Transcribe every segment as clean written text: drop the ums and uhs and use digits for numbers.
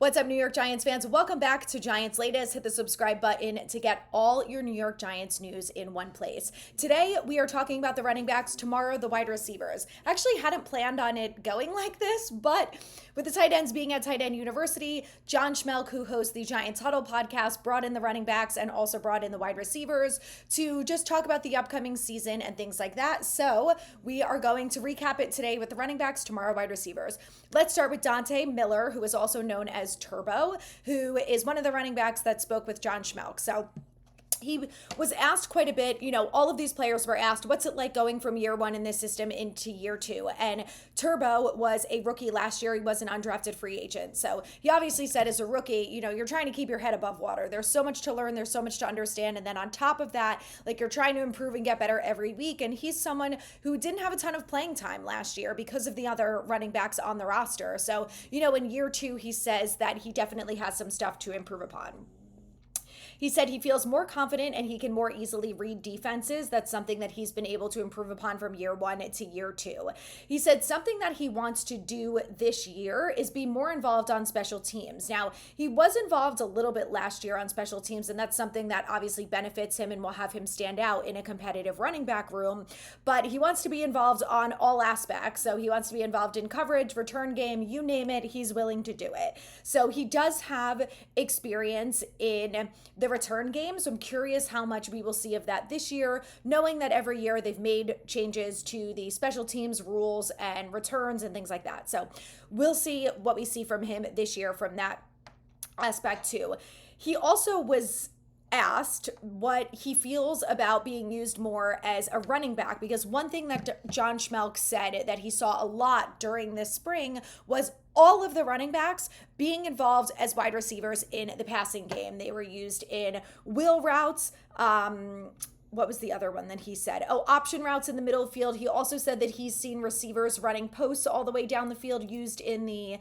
What's up, New York Giants fans? Welcome back to Giants Latest. Hit the subscribe button to get all your New York Giants news in one place. Today, we are talking about the running backs, tomorrow, the wide receivers. Actually, hadn't planned on it going like this, but with the tight ends being at Tight End University, John Schmelk, who hosts the Giants Huddle podcast, brought in the running backs and also brought in the wide receivers to just talk about the upcoming season and things like that. So, we are going to recap it today with the running backs, tomorrow, wide receivers. Let's start with Dante Miller, who is also known as Turbo, who is one of the running backs that spoke with John Schmelk. So he was asked quite a bit, all of these players were asked, what's it like going from year one in this system into year two? And Turbo was a rookie last year. He was an undrafted free agent. So he obviously said as a rookie, you're trying to keep your head above water. There's so much to learn. There's so much to understand. And then on top of that, you're trying to improve and get better every week. And he's someone who didn't have a ton of playing time last year because of the other running backs on the roster. So, in year two, he says that he definitely has some stuff to improve upon. He said he feels more confident and he can more easily read defenses. That's something that he's been able to improve upon from year one to year two. He said something that he wants to do this year is be more involved on special teams. Now, he was involved a little bit last year on special teams, and that's something that obviously benefits him and will have him stand out in a competitive running back room. But he wants to be involved on all aspects. So he wants to be involved in coverage, return game, you name it, he's willing to do it. So he does have experience in the return game. So I'm curious how much we will see of that this year, knowing that every year they've made changes to the special teams rules and returns and things like that. So we'll see what we see from him this year from that aspect too. He also was asked what he feels about being used more as a running back, because one thing that John Schmelk said that he saw a lot during this spring was all of the running backs being involved as wide receivers in the passing game. They were used in wheel routes. What was the other one that he said? Oh, option routes in the middle of the field. He also said that he's seen receivers running posts all the way down the field used in the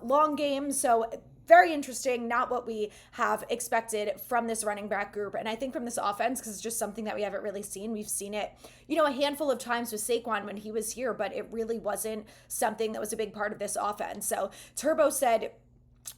long game. So very interesting, not what we have expected from this running back group. And I think from this offense, because it's just something that we haven't really seen. We've seen it, a handful of times with Saquon when he was here, but it really wasn't something that was a big part of this offense. So Turbo said,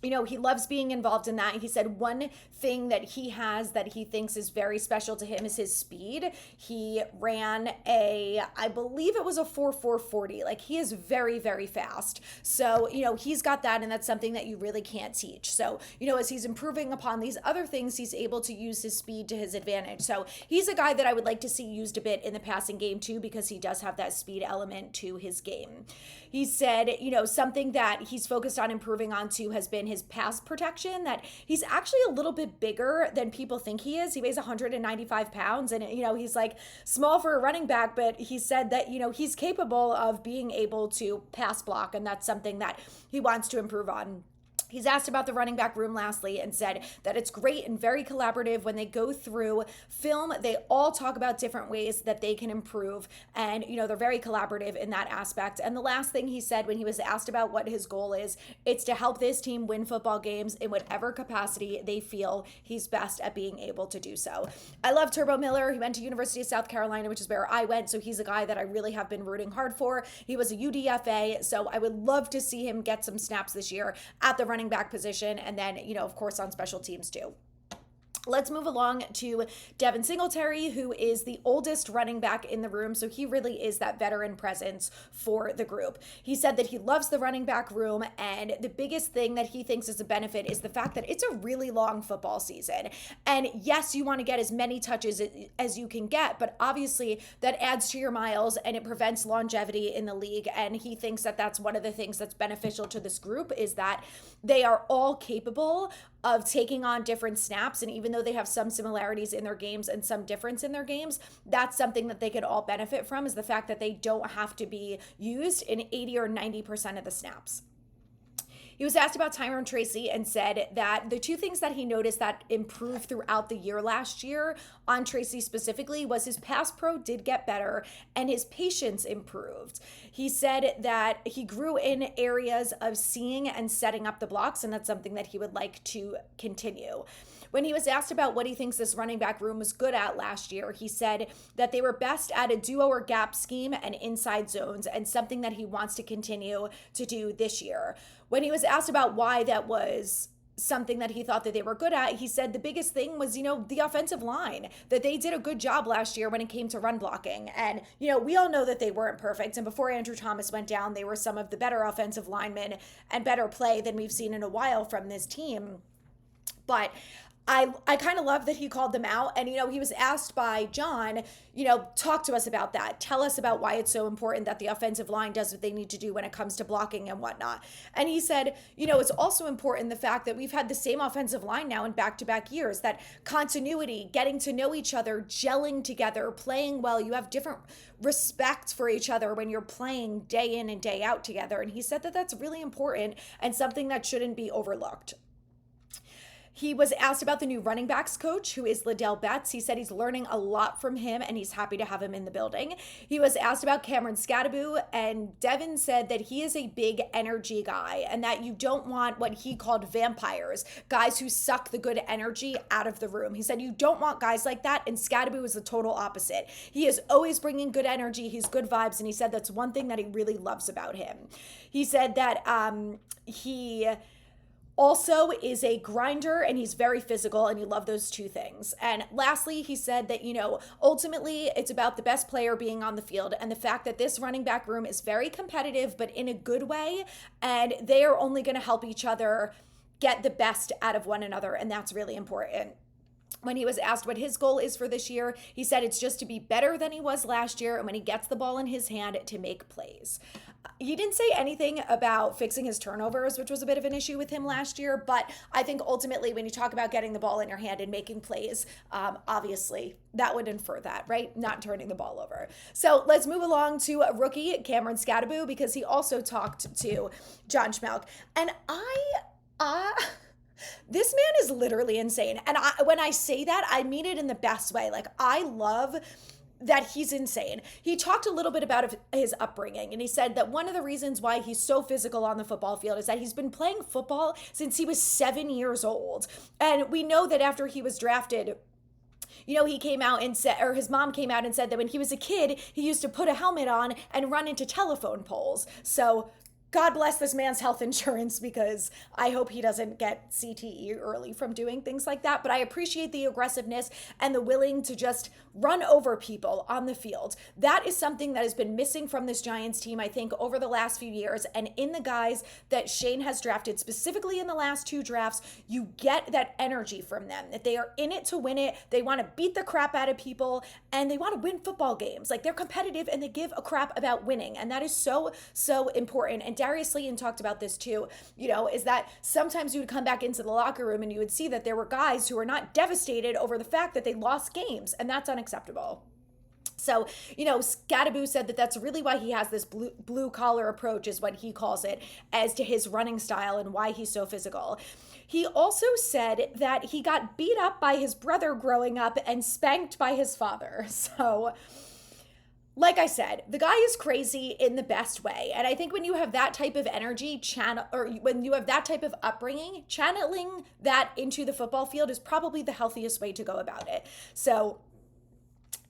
he loves being involved in that. He said one thing that he has that he thinks is very special to him is his speed. He ran I believe it was a 4.40. He is very, very fast. So, he's got that, and that's something that you really can't teach. So, as he's improving upon these other things, he's able to use his speed to his advantage. So he's a guy that I would like to see used a bit in the passing game too, because he does have that speed element to his game. He said, something that he's focused on improving on too has been his pass protection, that he's actually a little bit bigger than people think he is. He weighs 195 pounds and, he's small for a running back, but he said that, he's capable of being able to pass block, and that's something that he wants to improve on. He's asked about the running back room lastly and said that it's great and very collaborative. When they go through film, they all talk about different ways that they can improve. And, they're very collaborative in that aspect. And the last thing he said when he was asked about what his goal is, it's to help this team win football games in whatever capacity they feel he's best at being able to do so. I love Turbo Miller. He went to University of South Carolina, which is where I went. So he's a guy that I really have been rooting hard for. He was a UDFA. So I would love to see him get some snaps this year at the running back position, and then, of course, on special teams too. Let's move along to Devin Singletary, who is the oldest running back in the room. So he really is that veteran presence for the group. He said that he loves the running back room, and the biggest thing that he thinks is a benefit is the fact that it's a really long football season. And yes, you want to get as many touches as you can get, but obviously that adds to your miles and it prevents longevity in the league. And he thinks that that's one of the things that's beneficial to this group, is that they are all capable of taking on different snaps. And even though they have some similarities in their games and some difference in their games, that's something that they could all benefit from, is the fact that they don't have to be used in 80 or 90% of the snaps. He was asked about Tyrone Tracy and said that the two things that he noticed that improved throughout the year last year on Tracy specifically was his pass pro did get better and his patience improved. He said that he grew in areas of seeing and setting up the blocks, and that's something that he would like to continue. When he was asked about what he thinks this running back room was good at last year, he said that they were best at a duo or gap scheme and inside zones, and something that he wants to continue to do this year. When he was asked about why that was something that he thought that they were good at, he said the biggest thing was, the offensive line, that they did a good job last year when it came to run blocking. And, we all know that they weren't perfect. And before Andrew Thomas went down, they were some of the better offensive linemen and better play than we've seen in a while from this team. But I kind of love that he called them out. And, he was asked by John, talk to us about that. Tell us about why it's so important that the offensive line does what they need to do when it comes to blocking and whatnot. And he said, it's also important the fact that we've had the same offensive line now in back-to-back years, that continuity, getting to know each other, gelling together, playing well. You have different respect for each other when you're playing day in and day out together. And he said that that's really important and something that shouldn't be overlooked. He was asked about the new running backs coach, who is Liddell Betts. He said he's learning a lot from him and he's happy to have him in the building. He was asked about Cameron Scadaboo, and Devin said that he is a big energy guy and that you don't want what he called vampires, guys who suck the good energy out of the room. He said you don't want guys like that, and Scadaboo is the total opposite. He is always bringing good energy, he's good vibes, and he said that's one thing that he really loves about him. He said that he also is a grinder and he's very physical, and you love those two things. And lastly, he said that, ultimately it's about the best player being on the field and the fact that this running back room is very competitive, but in a good way. And they are only going to help each other get the best out of one another. And that's really important. When he was asked what his goal is for this year, he said it's just to be better than he was last year, and when he gets the ball in his hand, to make plays. He didn't say anything about fixing his turnovers, which was a bit of an issue with him last year, but I think ultimately when you talk about getting the ball in your hand and making plays, obviously that would infer that, right? Not turning the ball over. So let's move along to a rookie, Cameron Scadaboo, because he also talked to John Schmelk. And this man is literally insane. And when I say that, I mean it in the best way. Like, I love that he's insane. He talked a little bit about his upbringing, and he said that one of the reasons why he's so physical on the football field is that he's been playing football since he was 7 years old. And we know that after he was drafted, he came out and said, or his mom came out and said that when he was a kid, he used to put a helmet on and run into telephone poles. So God bless this man's health insurance, because I hope he doesn't get CTE early from doing things like that. But I appreciate the aggressiveness and the willing to just run over people on the field. That is something that has been missing from this Giants team, I think, over the last few years. And in the guys that Shane has drafted, specifically in the last 2 drafts, you get that energy from them, that they are in it to win it. They want to beat the crap out of people, and they want to win football games. Like, they're competitive and they give a crap about winning. And that is so, so important. And Darius Slayton talked about this too, is that sometimes you would come back into the locker room and you would see that there were guys who were not devastated over the fact that they lost games, and that's unacceptable. So, Scadaboo said that that's really why he has this blue collar approach, is what he calls it, as to his running style and why he's so physical. He also said that he got beat up by his brother growing up and spanked by his father. So, like I said, the guy is crazy in the best way. And I think when you have that type of energy, or when you have that type of upbringing, channeling that into the football field is probably the healthiest way to go about it. So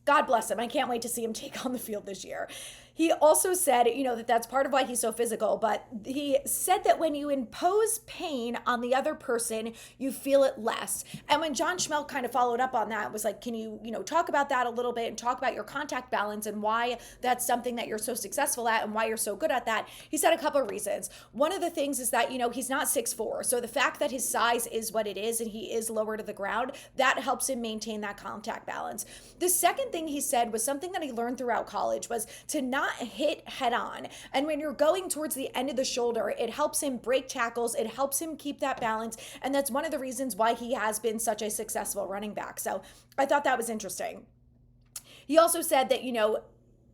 God bless him. I can't wait to see him take on the field this year. He also said, that that's part of why he's so physical, but he said that when you impose pain on the other person, you feel it less. And when John Schmelk kind of followed up on that, was like, can you, talk about that a little bit and talk about your contact balance and why that's something that you're so successful at and why you're so good at that? He said a couple of reasons. One of the things is that, he's not 6'4". So the fact that his size is what it is and he is lower to the ground, that helps him maintain that contact balance. The second thing he said was something that he learned throughout college, was to not hit head on. And when you're going towards the end of the shoulder, it helps him break tackles. It helps him keep that balance. And that's one of the reasons why he has been such a successful running back. So I thought that was interesting. He also said that,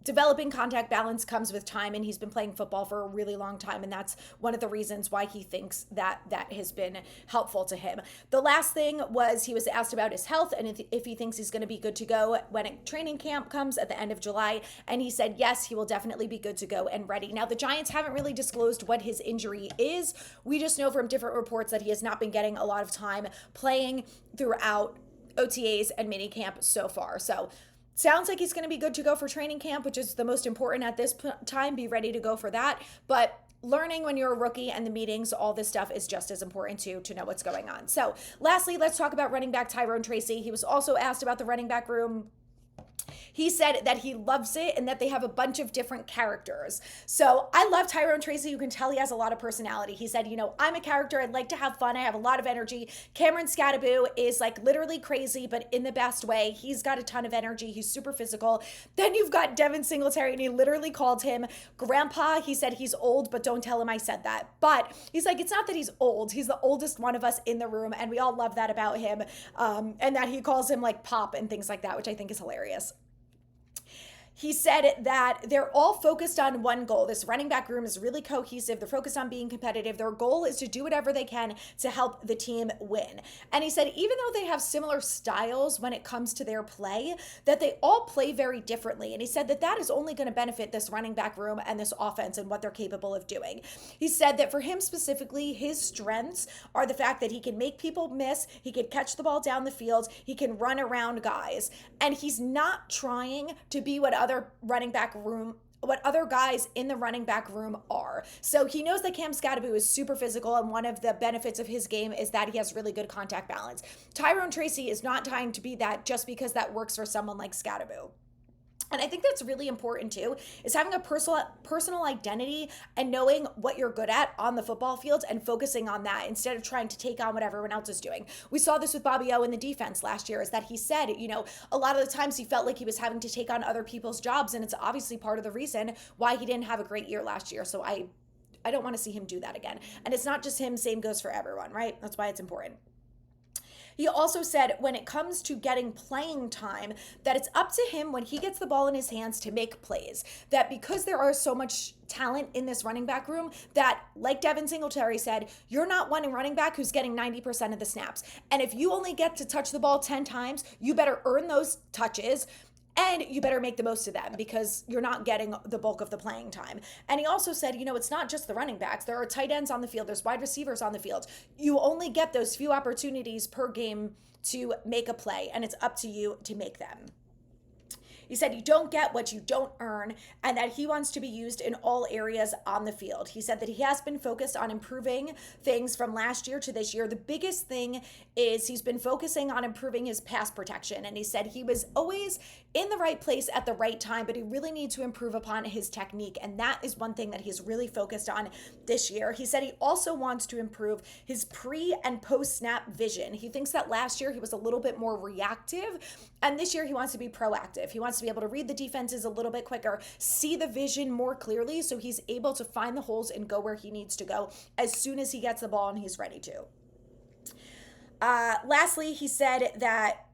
developing contact balance comes with time, and he's been playing football for a really long time, and that's one of the reasons why he thinks that has been helpful to him. The last thing was, he was asked about his health and if he thinks he's going to be good to go when training camp comes at the end of July, and he said yes, he will definitely be good to go and ready. Now, the Giants haven't really disclosed what his injury is. We just know from different reports that he has not been getting a lot of time playing throughout OTAs and minicamp so far. So sounds like he's going to be good to go for training camp, which is the most important at this time. Be ready to go for that. But learning when you're a rookie and the meetings, all this stuff is just as important too, to know what's going on. So lastly, let's talk about running back Tyrone Tracy. He was also asked about the running back room. He said that he loves it and that they have a bunch of different characters. So I love Tyrone Tracy. You can tell he has a lot of personality. He said, I'm a character. I'd like to have fun. I have a lot of energy. Cameron Scadaboo is like literally crazy, but in the best way. He's got a ton of energy. He's super physical. Then you've got Devin Singletary, and he literally called him grandpa. He said he's old, but don't tell him I said that. But he's like, it's not that he's old. He's the oldest one of us in the room, and we all love that about him. And that he calls him like pop and things like that, which I think is hilarious. He said that they're all focused on one goal. This running back room is really cohesive. They're focused on being competitive. Their goal is to do whatever they can to help the team win. And he said, even though they have similar styles when it comes to their play, that they all play very differently. And he said that that is only going to benefit this running back room and this offense and what they're capable of doing. He said that for him specifically, his strengths are the fact that he can make people miss, he can catch the ball down the field, he can run around guys. And he's not trying to be what other guys in the running back room are. So he knows that Cam Scadaboo is super physical, and one of the benefits of his game is that he has really good contact balance. Tyrone Tracy is not trying to be that just because that works for someone like Scadaboo. And I think that's really important too, is having a personal identity and knowing what you're good at on the football field and focusing on that instead of trying to take on what everyone else is doing. We saw this with Bobby O in the defense last year, is that he said, a lot of the times he felt like he was having to take on other people's jobs, and it's obviously part of the reason why he didn't have a great year last year. So I don't want to see him do that again. And it's not just him, same goes for everyone, right? That's why it's important. He also said when it comes to getting playing time, that it's up to him when he gets the ball in his hands to make plays. That because there are so much talent in this running back room, that like Devin Singletary said, you're not one running back who's getting 90% of the snaps. And if you only get to touch the ball 10 times, you better earn those touches. And you better make the most of them because you're not getting the bulk of the playing time. And he also said, it's not just the running backs. There are tight ends on the field. There's wide receivers on the field. You only get those few opportunities per game to make a play, and it's up to you to make them. He said you don't get what you don't earn, and that he wants to be used in all areas on the field. He said that he has been focused on improving things from last year to this year. The biggest thing is he's been focusing on improving his pass protection, and he said he was always in the right place at the right time, but he really needs to improve upon his technique, and that is one thing that he's really focused on this year. He said he also wants to improve his pre- and post-snap vision. He thinks that last year he was a little bit more reactive, and this year he wants to be proactive. He wants to be able to read the defenses a little bit quicker, see the vision more clearly, so he's able to find the holes and go where he needs to go as soon as he gets the ball and he's ready to. Lastly, he said that,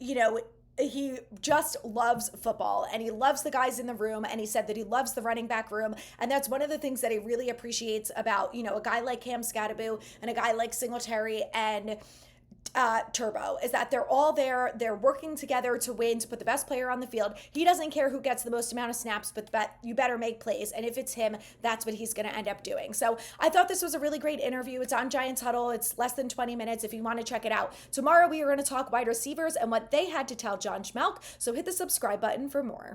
he just loves football and he loves the guys in the room, and he said that he loves the running back room, and that's one of the things that he really appreciates about, a guy like Cam Scadaboo and a guy like Singletary and Turbo, is that they're all there, they're working together to win, to put the best player on the field. He doesn't care who gets the most amount of snaps, but you better make plays, and if it's him, that's what he's going to end up doing. So I thought this was a really great interview. It's on Giants Huddle. It's less than 20 minutes if you want to check it out. Tomorrow we are going to talk wide receivers and what they had to tell John Schmelk, so hit the subscribe button for more.